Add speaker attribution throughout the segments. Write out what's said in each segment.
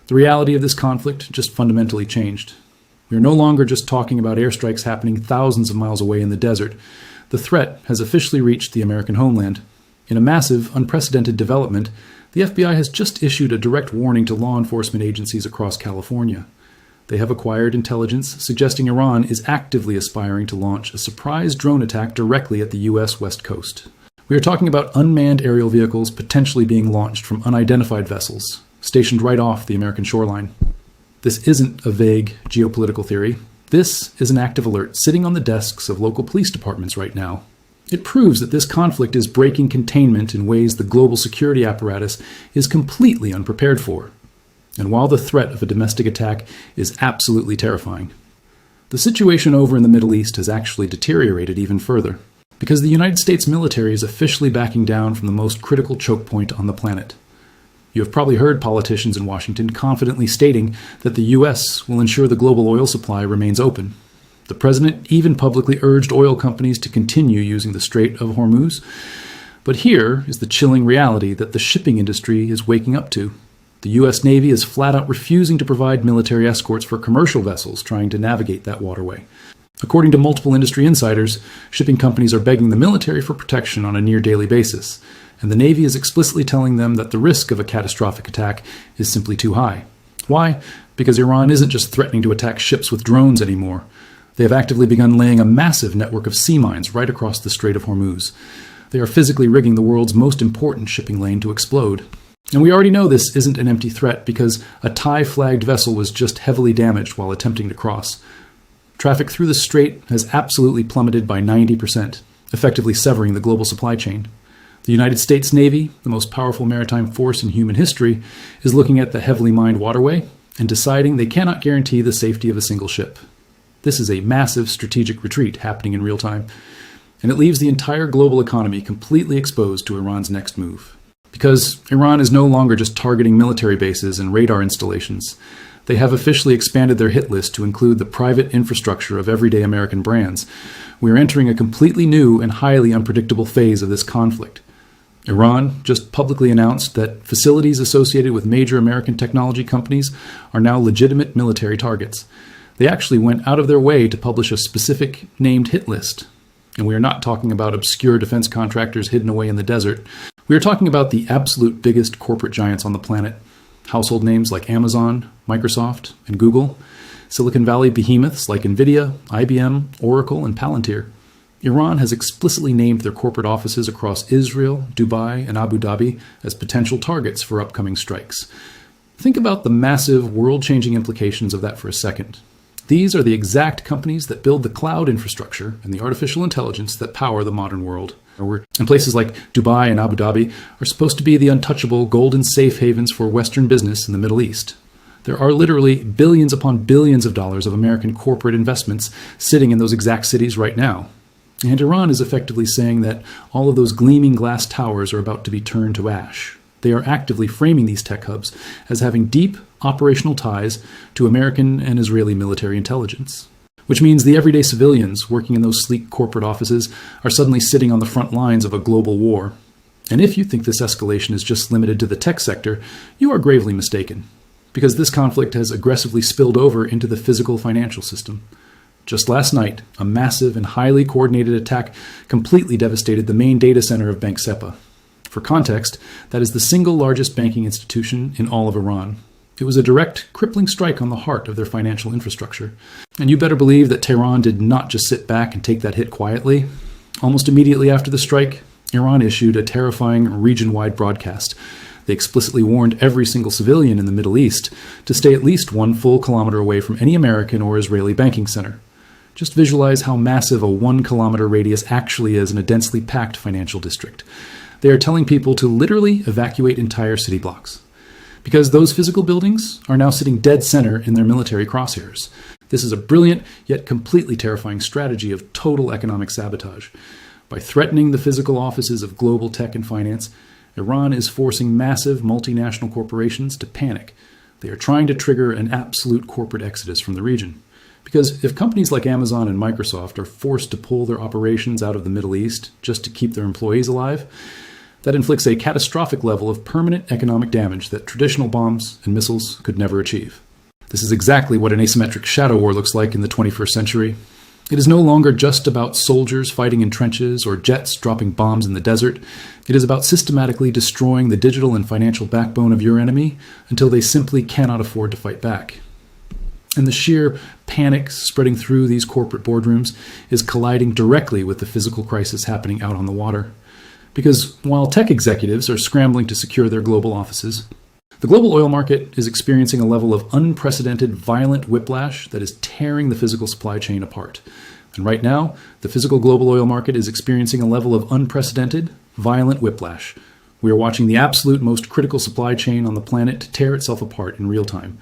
Speaker 1: The reality of this conflict just fundamentally changed. We are no longer just talking about airstrikes happening thousands of miles away in the desert. The threat has officially reached the American homeland. In a massive, unprecedented development, the FBI has just issued a direct warning to law enforcement agencies across California. They have acquired intelligence suggesting Iran is actively aspiring to launch a surprise drone attack directly at the U.S. West Coast. We are talking about unmanned aerial vehicles potentially being launched from unidentified vessels, stationed right off the American shoreline. This isn't a vague geopolitical theory. This is an active alert sitting on the desks of local police departments right now. It proves that this conflict is breaking containment in ways the global security apparatus is completely unprepared for. And while the threat of a domestic attack is absolutely terrifying, the situation over in the Middle East has actually deteriorated even further, because the United States military is officially backing down from the most critical choke point on the planet. You have probably heard politicians in Washington confidently stating that the U.S. will ensure the global oil supply remains open. The president even publicly urged oil companies to continue using the Strait of Hormuz. But here is the chilling reality that the shipping industry is waking up to. The U.S. Navy is flat out refusing to provide military escorts for commercial vessels trying to navigate that waterway. According to multiple industry insiders, shipping companies are begging the military for protection on a near-daily basis, and the Navy is explicitly telling them that the risk of a catastrophic attack is simply too high. Why? Because Iran isn't just threatening to attack ships with drones anymore. They have actively begun laying a massive network of sea mines right across the Strait of Hormuz. They are physically rigging the world's most important shipping lane to explode. And we already know this isn't an empty threat because a Thai-flagged vessel was just heavily damaged while attempting to cross. Traffic through the strait has absolutely plummeted by 90%, effectively severing the global supply chain. The United States Navy, the most powerful maritime force in human history, is looking at the heavily mined waterway and deciding they cannot guarantee the safety of a single ship. This is a massive strategic retreat happening in real time, and it leaves the entire global economy completely exposed to Iran's next move. Because Iran is no longer just targeting military bases and radar installations. They have officially expanded their hit list to include the private infrastructure of everyday American brands. We are entering a completely new and highly unpredictable phase of this conflict. Iran just publicly announced that facilities associated with major American technology companies are now legitimate military targets. They actually went out of their way to publish a specific named hit list. And we are not talking about obscure defense contractors hidden away in the desert. We are talking about the absolute biggest corporate giants on the planet. Household names like Amazon, Microsoft, and Google. Silicon Valley behemoths like NVIDIA, IBM, Oracle, and Palantir. Iran has explicitly named their corporate offices across Israel, Dubai, and Abu Dhabi as potential targets for upcoming strikes. Think about the massive, world-changing implications of that for a second. These are the exact companies that build the cloud infrastructure and the artificial intelligence that power the modern world. And places like Dubai and Abu Dhabi are supposed to be the untouchable golden safe havens for Western business in the Middle East. There are literally billions upon billions of dollars of American corporate investments sitting in those exact cities right now. And Iran is effectively saying that all of those gleaming glass towers are about to be turned to ash. They are actively framing these tech hubs as having deep operational ties to American and Israeli military intelligence. Which means the everyday civilians working in those sleek corporate offices are suddenly sitting on the front lines of a global war. And if you think this escalation is just limited to the tech sector, you are gravely mistaken. Because this conflict has aggressively spilled over into the physical financial system. Just last night, a massive and highly coordinated attack completely devastated the main data center of Bank Seppa. For context, that is the single largest banking institution in all of Iran. It was a direct, crippling strike on the heart of their financial infrastructure. And you better believe that Tehran did not just sit back and take that hit quietly. Almost immediately after the strike, Iran issued a terrifying region-wide broadcast. They explicitly warned every single civilian in the Middle East to stay at least 1 full kilometer away from any American or Israeli banking center. Just visualize how massive a 1 kilometer radius actually is in a densely packed financial district. They are telling people to literally evacuate entire city blocks. Because those physical buildings are now sitting dead center in their military crosshairs. This is a brilliant, yet completely terrifying strategy of total economic sabotage. By threatening the physical offices of global tech and finance, Iran is forcing massive multinational corporations to panic. They are trying to trigger an absolute corporate exodus from the region. Because if companies like Amazon and Microsoft are forced to pull their operations out of the Middle East just to keep their employees alive, That inflicts a catastrophic level of permanent economic damage that traditional bombs and missiles could never achieve. This is exactly what an asymmetric shadow war looks like in the 21st century. It is no longer just about soldiers fighting in trenches or jets dropping bombs in the desert. It is about systematically destroying the digital and financial backbone of your enemy until they simply cannot afford to fight back. And the sheer panic spreading through these corporate boardrooms is colliding directly with the physical crisis happening out on the water. Because while tech executives are scrambling to secure their global offices, the global oil market is experiencing a level of unprecedented violent whiplash that is tearing the physical supply chain apart. And right now, the physical global oil market is experiencing a level of unprecedented, violent whiplash. We are watching the absolute most critical supply chain on the planet tear itself apart in real time.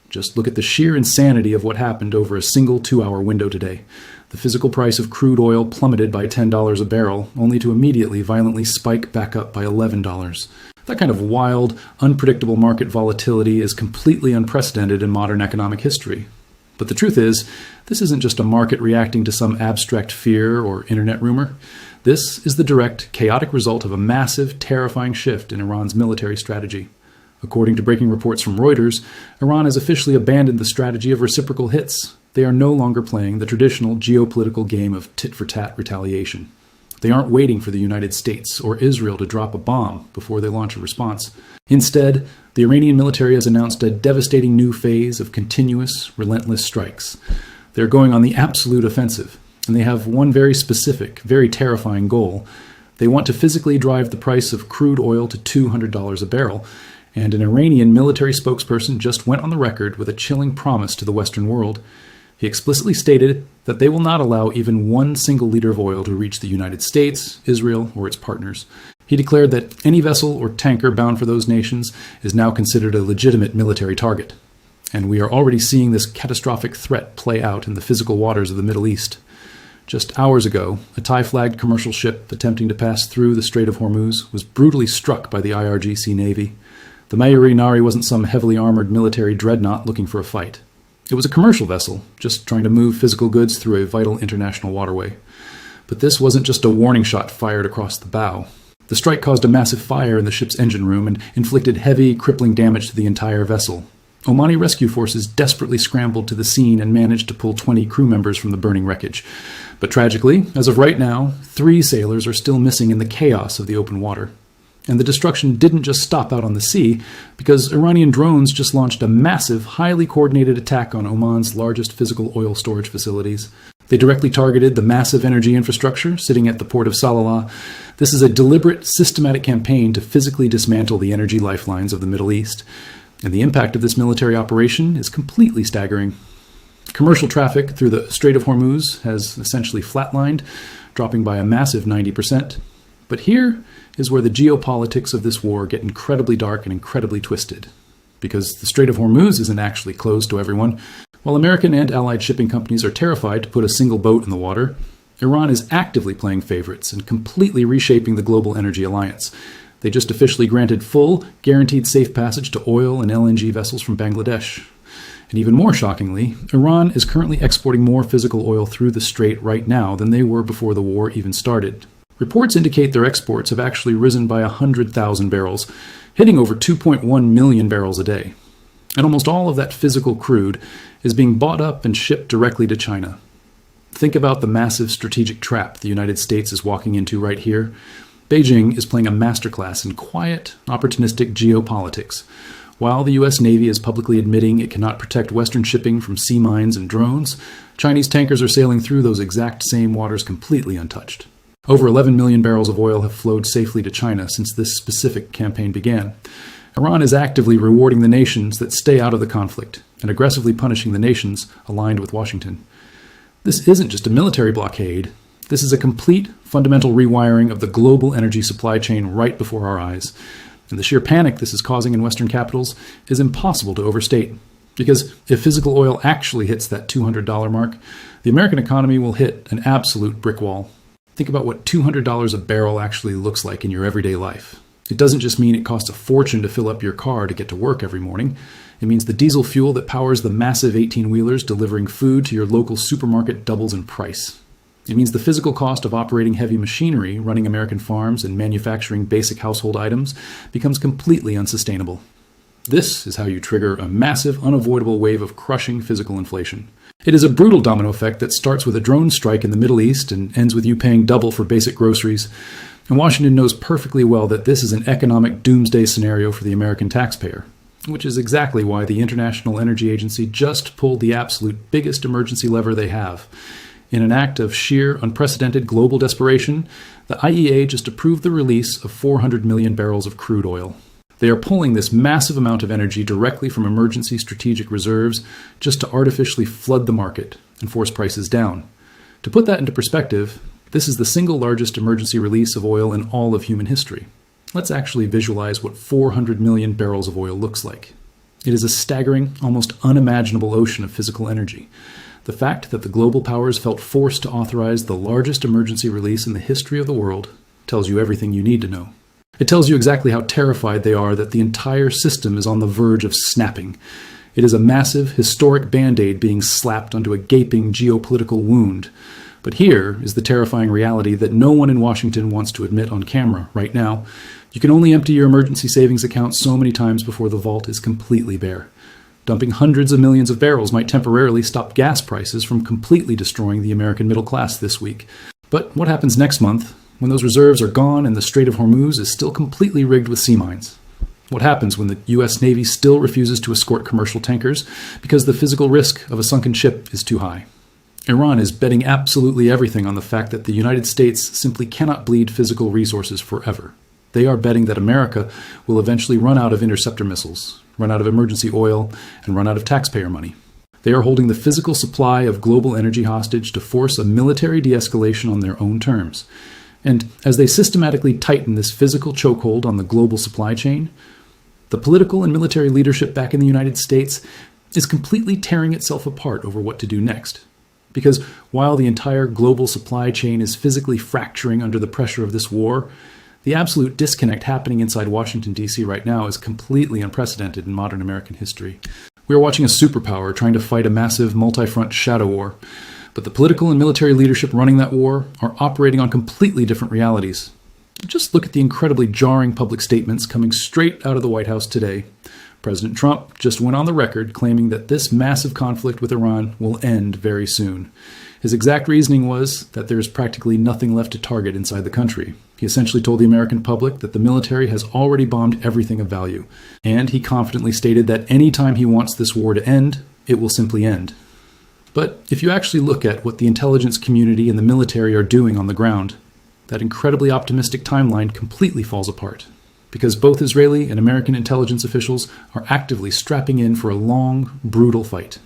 Speaker 1: Just look at the sheer insanity of what happened over a single 2-hour window today. The physical price of crude oil plummeted by $10 a barrel, only to immediately violently spike back up by $11. That kind of wild, unpredictable market volatility is completely unprecedented in modern economic history. But the truth is, this isn't just a market reacting to some abstract fear or internet rumor. This is the direct, chaotic result of a massive, terrifying shift in Iran's military strategy. According to breaking reports from Reuters, Iran has officially abandoned the strategy of reciprocal hits. They are no longer playing the traditional geopolitical game of tit-for-tat retaliation. They aren't waiting for the United States or Israel to drop a bomb before they launch a response. Instead, the Iranian military has announced a devastating new phase of continuous, relentless strikes. They're going on the absolute offensive, and they have one very specific, very terrifying goal. They want to physically drive the price of crude oil to $200 a barrel, and an Iranian military spokesperson just went on the record with a chilling promise to the Western world. He explicitly stated that they will not allow even one single liter of oil to reach the United States, Israel, or its partners. He declared that any vessel or tanker bound for those nations is now considered a legitimate military target. And we are already seeing this catastrophic threat play out in the physical waters of the Middle East. Just hours ago, a Thai-flagged commercial ship attempting to pass through the Strait of Hormuz was brutally struck by the IRGC Navy. The Mayuri Nari wasn't some heavily armored military dreadnought looking for a fight. It was a commercial vessel, just trying to move physical goods through a vital international waterway. But this wasn't just a warning shot fired across the bow. The strike caused a massive fire in the ship's engine room and inflicted heavy, crippling damage to the entire vessel. Omani rescue forces desperately scrambled to the scene and managed to pull 20 crew members from the burning wreckage. But tragically, as of right now, 3 sailors are still missing in the chaos of the open water. And the destruction didn't just stop out on the sea, because Iranian drones just launched a massive, highly coordinated attack on Oman's largest physical oil storage facilities. They directly targeted the massive energy infrastructure sitting at the port of Salalah. This is a deliberate, systematic campaign to physically dismantle the energy lifelines of the Middle East. And the impact of this military operation is completely staggering. Commercial traffic through the Strait of Hormuz has essentially flatlined, dropping by a massive 90%. But here is where the geopolitics of this war get incredibly dark and incredibly twisted. Because the Strait of Hormuz isn't actually closed to everyone. While American and allied shipping companies are terrified to put a single boat in the water, Iran is actively playing favorites and completely reshaping the global energy alliance. They just officially granted full, guaranteed safe passage to oil and LNG vessels from Bangladesh. And even more shockingly, Iran is currently exporting more physical oil through the strait right now than they were before the war even started. Reports indicate their exports have actually risen by 100,000 barrels, hitting over 2.1 million barrels a day. And almost all of that physical crude is being bought up and shipped directly to China. Think about the massive strategic trap the United States is walking into right here. Beijing is playing a masterclass in quiet, opportunistic geopolitics. While the U.S. Navy is publicly admitting it cannot protect Western shipping from sea mines and drones, Chinese tankers are sailing through those exact same waters completely untouched. Over 11 million barrels of oil have flowed safely to China since this specific campaign began. Iran is actively rewarding the nations that stay out of the conflict and aggressively punishing the nations aligned with Washington. This isn't just a military blockade. This is a complete, fundamental rewiring of the global energy supply chain right before our eyes. And the sheer panic this is causing in Western capitals is impossible to overstate. Because if physical oil actually hits that $200 mark, the American economy will hit an absolute brick wall. Think about what $200 a barrel actually looks like in your everyday life. It doesn't just mean it costs a fortune to fill up your car to get to work every morning. It means the diesel fuel that powers the massive 18-wheelers delivering food to your local supermarket doubles in price. It means the physical cost of operating heavy machinery, running American farms, and manufacturing basic household items becomes completely unsustainable. This is how you trigger a massive, unavoidable wave of crushing physical inflation. It is a brutal domino effect that starts with a drone strike in the Middle East and ends with you paying double for basic groceries. And Washington knows perfectly well that this is an economic doomsday scenario for the American taxpayer, which is exactly why the International Energy Agency just pulled the absolute biggest emergency lever they have. In an act of sheer, unprecedented global desperation, the IEA just approved the release of 400 million barrels of crude oil. They are pulling this massive amount of energy directly from emergency strategic reserves just to artificially flood the market and force prices down. To put that into perspective, this is the single largest emergency release of oil in all of human history. Let's actually visualize what 400 million barrels of oil looks like. It is a staggering, almost unimaginable ocean of physical energy. The fact that the global powers felt forced to authorize the largest emergency release in the history of the world tells you everything you need to know. It tells you exactly how terrified they are that the entire system is on the verge of snapping. It is a massive, historic band-aid being slapped onto a gaping geopolitical wound. But here is the terrifying reality that no one in Washington wants to admit on camera right now. You can only empty your emergency savings account so many times before the vault is completely bare. Dumping hundreds of millions of barrels might temporarily stop gas prices from completely destroying the American middle class this week. But what happens next month, when those reserves are gone and the Strait of Hormuz is still completely rigged with sea mines? What happens when the U.S. Navy still refuses to escort commercial tankers because the physical risk of a sunken ship is too high? Iran is betting absolutely everything on the fact that the United States simply cannot bleed physical resources forever. They are betting that America will eventually run out of interceptor missiles, run out of emergency oil, and run out of taxpayer money. They are holding the physical supply of global energy hostage to force a military de-escalation on their own terms. And as they systematically tighten this physical chokehold on the global supply chain, the political and military leadership back in the United States is completely tearing itself apart over what to do next. Because while the entire global supply chain is physically fracturing under the pressure of this war, the absolute disconnect happening inside Washington, D.C. right now is completely unprecedented in modern American history. We are watching a superpower trying to fight a massive multi-front shadow war, but the political and military leadership running that war are operating on completely different realities. Just look at the incredibly jarring public statements coming straight out of the White House today. President Trump just went on the record claiming that this massive conflict with Iran will end very soon. His exact reasoning was that there is practically nothing left to target inside the country. He essentially told the American public that the military has already bombed everything of value, and he confidently stated that any time he wants this war to end, it will simply end. But if you actually look at what the intelligence community and the military are doing on the ground, that incredibly optimistic timeline completely falls apart, because both Israeli and American intelligence officials are actively strapping in for a long, brutal fight.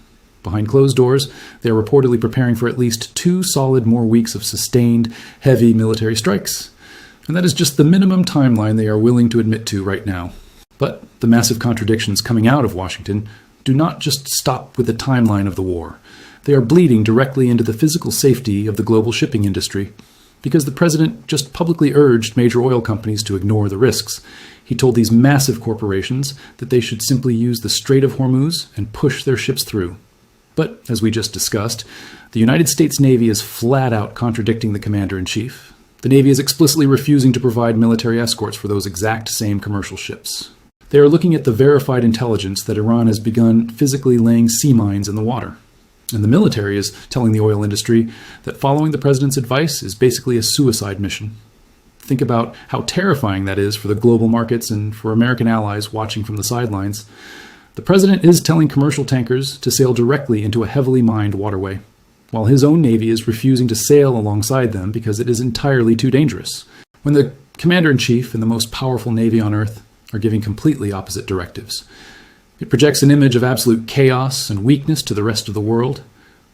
Speaker 1: Behind closed doors, they are reportedly preparing for at least 2 solid more weeks of sustained, heavy military strikes. And that is just the minimum timeline they are willing to admit to right now. But the massive contradictions coming out of Washington do not just stop with the timeline of the war. They are bleeding directly into the physical safety of the global shipping industry, because the president just publicly urged major oil companies to ignore the risks. He told these massive corporations that they should simply use the Strait of Hormuz and push their ships through. But, as we just discussed, the United States Navy is flat out contradicting the commander-in-chief. The Navy is explicitly refusing to provide military escorts for those exact same commercial ships. They are looking at the verified intelligence that Iran has begun physically laying sea mines in the water. And the military is telling the oil industry that following the president's advice is basically a suicide mission. Think about how terrifying that is for the global markets and for American allies watching from the sidelines. The president is telling commercial tankers to sail directly into a heavily mined waterway, while his own navy is refusing to sail alongside them because it is entirely too dangerous. When the commander-in-chief and the most powerful navy on earth are giving completely opposite directives. It projects an image of absolute chaos and weakness to the rest of the world,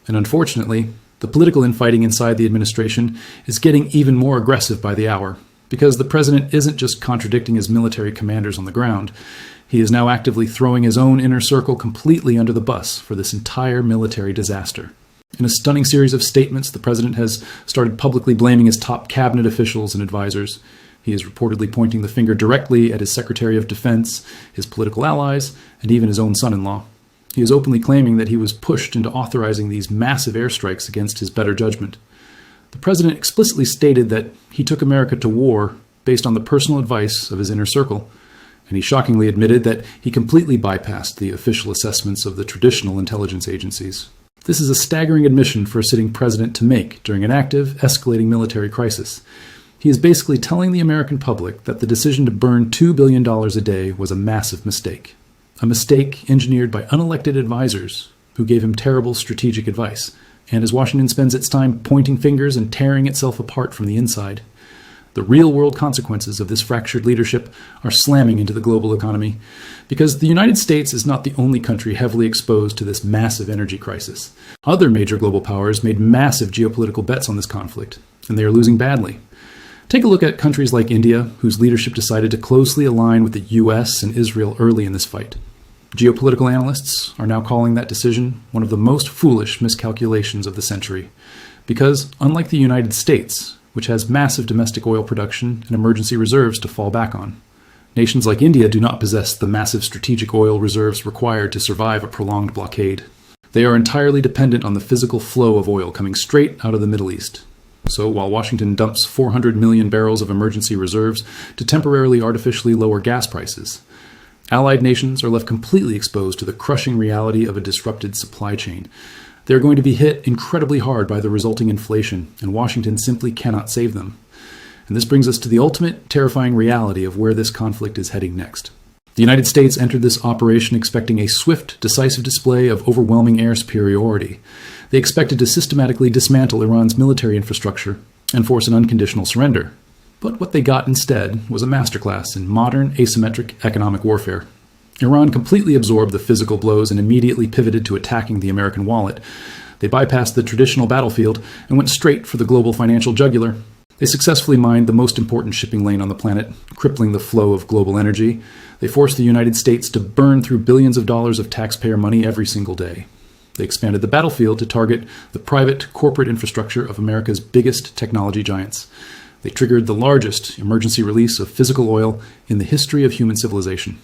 Speaker 1: and unfortunately, the political infighting inside the administration is getting even more aggressive by the hour, because the president isn't just contradicting his military commanders on the ground, he is now actively throwing his own inner circle completely under the bus for this entire military disaster. In a stunning series of statements, the president has started publicly blaming his top cabinet officials and advisors. He is reportedly pointing the finger directly at his Secretary of Defense, his political allies, and even his own son-in-law. He is openly claiming that he was pushed into authorizing these massive airstrikes against his better judgment. The president explicitly stated that he took America to war based on the personal advice of his inner circle, and he shockingly admitted that he completely bypassed the official assessments of the traditional intelligence agencies. This is a staggering admission for a sitting president to make during an active, escalating military crisis. He is basically telling the American public that the decision to burn $2 billion a day was a massive mistake. A mistake engineered by unelected advisors who gave him terrible strategic advice. And as Washington spends its time pointing fingers and tearing itself apart from the inside, the real-world consequences of this fractured leadership are slamming into the global economy, because the United States is not the only country heavily exposed to this massive energy crisis. Other major global powers made massive geopolitical bets on this conflict, and they are losing badly. Take a look at countries like India, whose leadership decided to closely align with the US and Israel early in this fight. Geopolitical analysts are now calling that decision one of the most foolish miscalculations of the century, because unlike the United States, which has massive domestic oil production and emergency reserves to fall back on, nations like India do not possess the massive strategic oil reserves required to survive a prolonged blockade. They are entirely dependent on the physical flow of oil coming straight out of the Middle East. So while Washington dumps 400 million barrels of emergency reserves to temporarily artificially lower gas prices, allied nations are left completely exposed to the crushing reality of a disrupted supply chain. They are going to be hit incredibly hard by the resulting inflation, and Washington simply cannot save them. And this brings us to the ultimate terrifying reality of where this conflict is heading next. The United States entered this operation expecting a swift, decisive display of overwhelming air superiority. They expected to systematically dismantle Iran's military infrastructure and force an unconditional surrender. But what they got instead was a masterclass in modern, asymmetric economic warfare. Iran completely absorbed the physical blows and immediately pivoted to attacking the American wallet. They bypassed the traditional battlefield and went straight for the global financial jugular. They successfully mined the most important shipping lane on the planet, crippling the flow of global energy. They forced the United States to burn through billions of dollars of taxpayer money every single day. They expanded the battlefield to target the private corporate infrastructure of America's biggest technology giants. They triggered the largest emergency release of physical oil in the history of human civilization.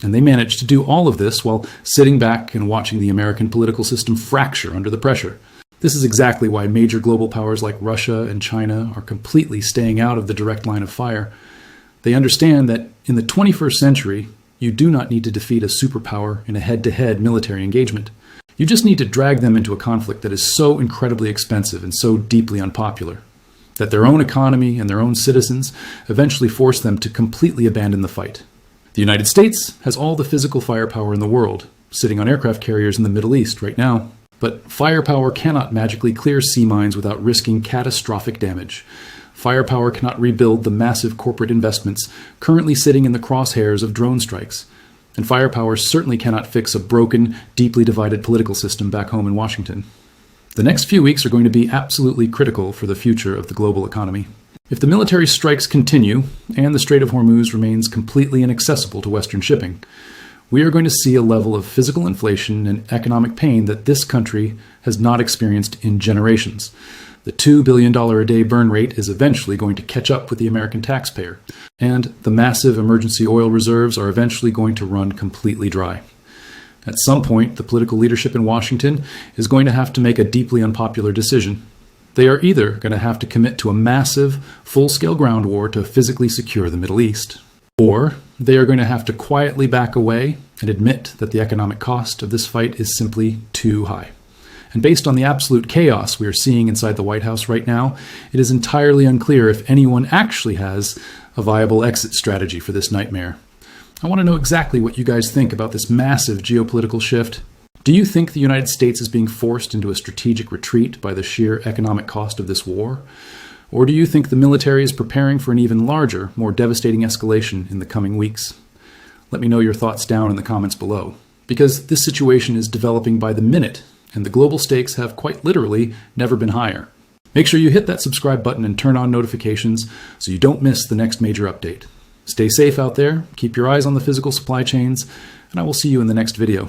Speaker 1: And they managed to do all of this while sitting back and watching the American political system fracture under the pressure. This is exactly why major global powers like Russia and China are completely staying out of the direct line of fire. They understand that in the 21st century, you do not need to defeat a superpower in a head-to-head military engagement. You just need to drag them into a conflict that is so incredibly expensive and so deeply unpopular that their own economy and their own citizens eventually force them to completely abandon the fight. The United States has all the physical firepower in the world, sitting on aircraft carriers in the Middle East right now. But firepower cannot magically clear sea mines without risking catastrophic damage. Firepower cannot rebuild the massive corporate investments currently sitting in the crosshairs of drone strikes. And firepower certainly cannot fix a broken, deeply divided political system back home in Washington. The next few weeks are going to be absolutely critical for the future of the global economy. If the military strikes continue, and the Strait of Hormuz remains completely inaccessible to Western shipping, we are going to see a level of physical inflation and economic pain that this country has not experienced in generations. The $2 billion a day burn rate is eventually going to catch up with the American taxpayer, and the massive emergency oil reserves are eventually going to run completely dry. At some point, the political leadership in Washington is going to have to make a deeply unpopular decision. They are either going to have to commit to a massive, full-scale ground war to physically secure the Middle East, or they are going to have to quietly back away and admit that the economic cost of this fight is simply too high. And based on the absolute chaos we are seeing inside the White House right now, it is entirely unclear if anyone actually has a viable exit strategy for this nightmare. I want to know exactly what you guys think about this massive geopolitical shift. Do you think the United States is being forced into a strategic retreat by the sheer economic cost of this war? Or do you think the military is preparing for an even larger, more devastating escalation in the coming weeks? Let me know your thoughts down in the comments below, because this situation is developing by the minute, and the global stakes have quite literally never been higher. Make sure you hit that subscribe button and turn on notifications so you don't miss the next major update. Stay safe out there, keep your eyes on the physical supply chains, and I will see you in the next video.